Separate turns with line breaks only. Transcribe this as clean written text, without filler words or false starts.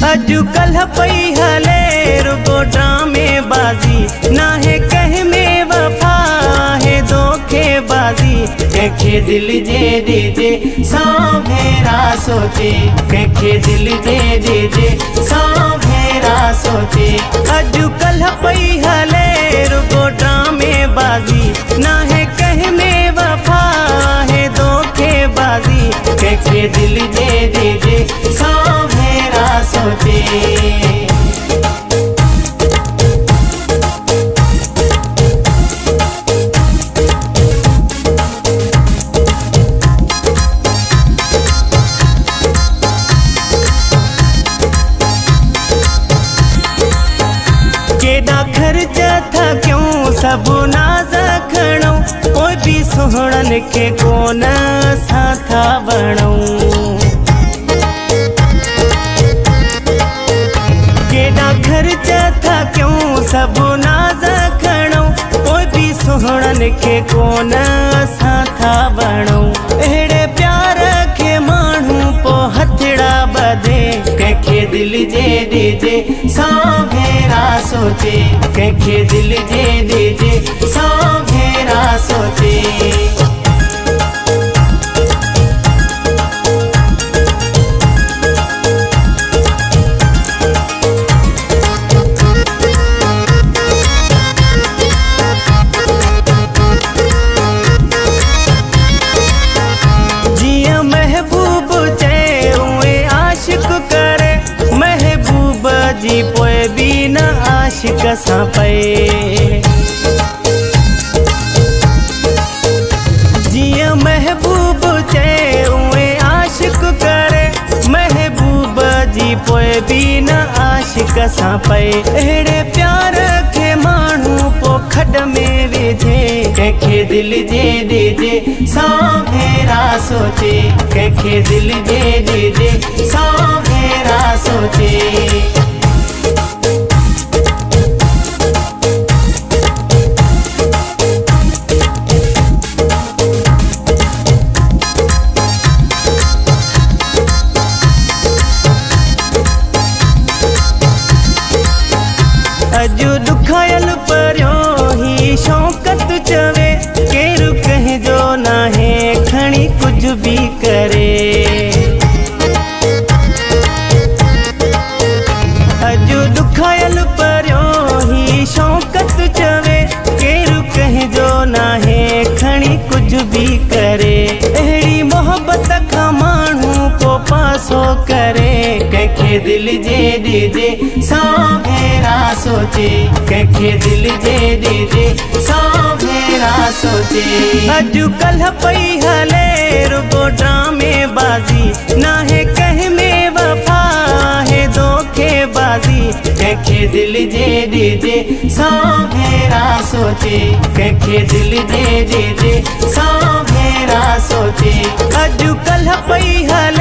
अजुकल पई हले रुगो ड्रामे बाजी, ना है कह में वफा है धोखेबाजी। कखे दिल दे दे सौ भेरा सोचे, कखे दिल दे दे सौ भेरा सोचे। अजुकल पई हले रुगो ड्रामे बाजी, ना है कह में वफा है धोखेबाजी। कखे दिल दे दे सौ भेरा सोचे। केड़ा खर्चा था क्यों सब नाज खणो, कोई भी सोहणन के कोन साथा बणो। केड़ा खर्चा था क्यों सब नाज खणो, कोई भी सोहणन के कोन साथा बणो। एड़े प्यार के मानू पो हथड़ा बधे, कखे दिल दे दे सौ भेरा सोचे। कखे दिल दे दे सौ भेरा सोचे। जिया महबूब चे उए आशिक करे, महबूब जी पोए भी न आशिक सा पे। जिया महबूब चे उए आशिक करे, महबूब जी पोए भी न आशिक सा पे। एड़े प्यार के मानू पो खड में विझे, कखे दिल दे दे सौ भेरा सोचे। कखे दिल दे दे सौ भेरा सोचे। अजु दुखायल पर्यो ही शौकत चवे, केरु कह जो ना है खणी कुछ भी करे। अजु दुखायल पर्यो ही शौकत चवे, केरु कह जो ना है खणी कुछ भी करे। एड़ी मोहब्बत का मानू को पासो करे, कखे दिल दे दे सौ भेरा सोचे। कखे दिल दे दे सौ भेरा सोचे। अजुकल पई हले रुगो ड्रामे बाजी, ना है कह में वफा है धोखेबाजी। कखे दिल दे दे सौ भेरा सोचे। कखे दिल दे दे सौ भेरा सोचे। अजुकल पई हले